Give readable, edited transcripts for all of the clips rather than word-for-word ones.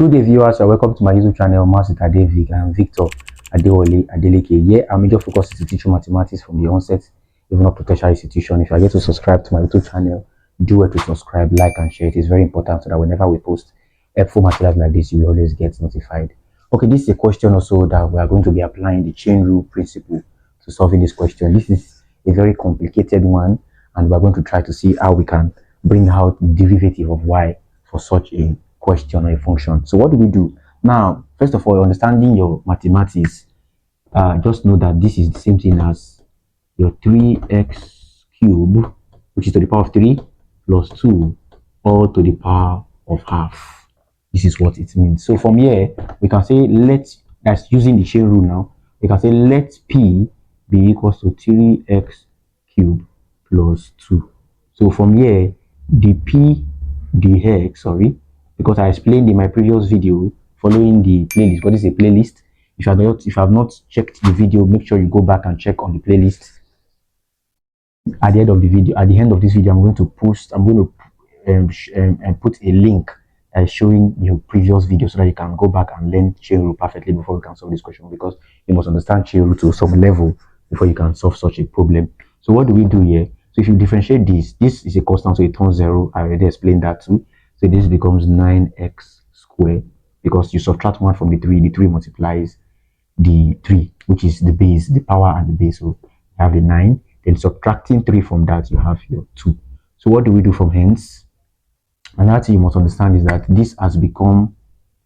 Good day, viewers. Welcome to my YouTube channel, Master David. I'm Victor Adeleke. Here, our major focus is to teach you mathematics from the onset, even up to tertiary institution. If you are yet to subscribe to my YouTube channel, do it to subscribe, like, and share. It is very important so that whenever we post helpful materials like this, you will always get notified. Okay, this is a question also that we are going to be applying the chain rule principle to solving this question. This is a very complicated one, and we're going to try to see how we can bring out the derivative of y for such a question or a function. So what do we do? Now, first of all, understanding your mathematics, just know that this is the same thing as your 3x cube, which is to the power of 3 plus 2, all to the power of half. This is what it means. So from here, we can say that's using the chain rule now, we can say let p be equals to 3x cube plus 2. So from here, because I explained in my previous video following the playlist, because this is a playlist. If you have not checked the video, make sure you go back and check on the playlist. At the end of this video, I'm going to put a link showing your previous video so that you can go back and learn chain rule perfectly before we can solve this question, because you must understand chain rule to some level before you can solve such a problem. So what do we do here? So if you differentiate this is a constant, so it turns 0. I already explained that too. So this becomes 9x squared, because you subtract 1 from the 3 multiplies the 3, which is the base, the power and the base. So you have the 9, then subtracting 3 from that, you have your 2. So what do we do from hence? Another thing you must understand is that this has become,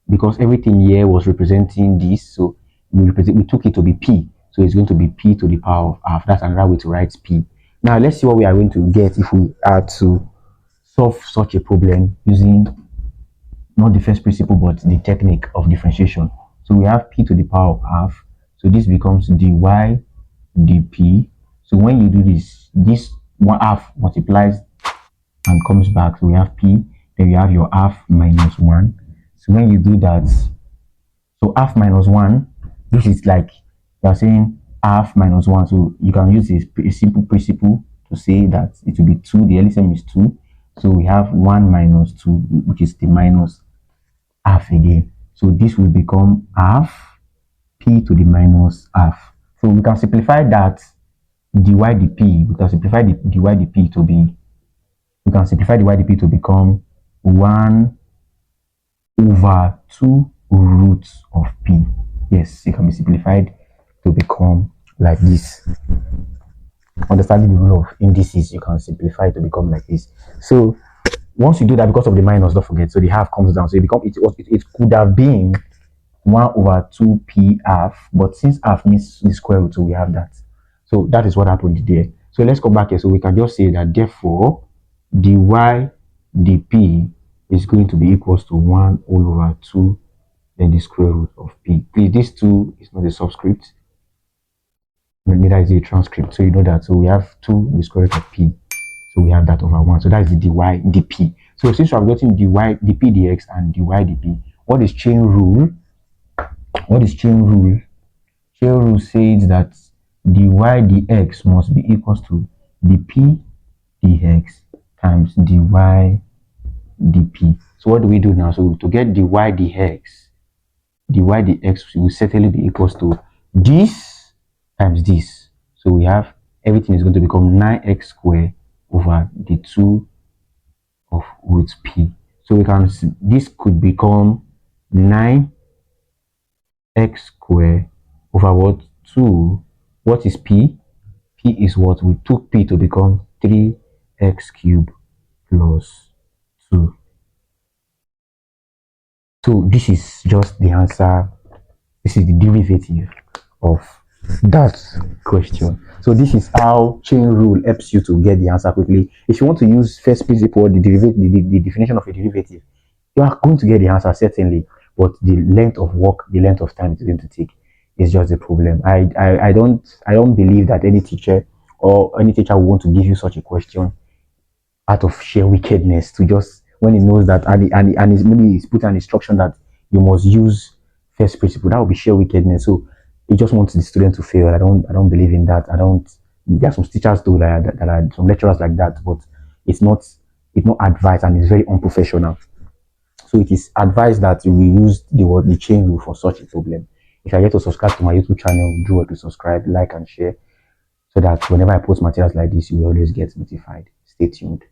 because everything here was representing this, so we took it to be p, so it's going to be p to the power of half. That's another way to write p. Now let's see what we are going to get if we are to solve such a problem using not the first principle but the technique of differentiation. So we have p to the power of half, so this becomes dy dp. So when you do this 1/2 multiplies and comes back, so we have p, then you have your half minus 1. So when you do that, so half minus 1, this is like you are saying half minus 1, so you can use a simple principle to say that it will be 2. The LCM is 2, so we have 1 minus 2, which is the minus half again. So this will become half p to the minus half. So we can simplify that dy dp. We can simplify the dy dp to be, we can simplify dy dp to become 1 over 2 roots of p. Yes, it can be simplified to become like this. Understanding the rule of indices, you can simplify it to become like this. So once you do that, because of the minus, don't forget, so the half comes down, so it could have been 1 over 2 p half, but since half means the square root, so we have that. So that is what happened there. So let's come back here. So we can just say that therefore dy dp is going to be equals to 1 all over 2 then the square root of p. Please, this 2 is not a subscript, neither is it a transcript, so you know that. So we have 2 the square root of p, so we have that over 1. So that is the dy dp. So since we have gotten dy dp dx and dy dp, what is chain rule? What is chain rule? Chain rule says that dy dx must be equals to dp dx times dy dp. So what do we do now? So to get dy dx will certainly be equals to this times this. So we have everything is going to become 9x squared over the 2 of root p. So we can, this could become 9x squared over what? 2. What is p? P is what? We took p to become 3x cubed plus 2. So this is just the answer. This is the derivative of that question. So this is how chain rule helps you to get the answer quickly. If you want to use first principle, the definition of a derivative, you are going to get the answer certainly, but the length of work, the length of time it's going to take is just the problem. I don't believe that any teacher will want to give you such a question out of sheer wickedness, to just, when he knows that maybe he's put an instruction that you must use first principle. That would be sheer wickedness. So he just wants the student to fail. I don't believe in that. There are some teachers though that are some lecturers like that, but it's not advised and it's very unprofessional. So it is advised that we use the chain rule for such a problem. If you are yet to subscribe to my YouTube channel, do what to subscribe, like, and share so that whenever I post materials like this, you will always get notified. Stay tuned.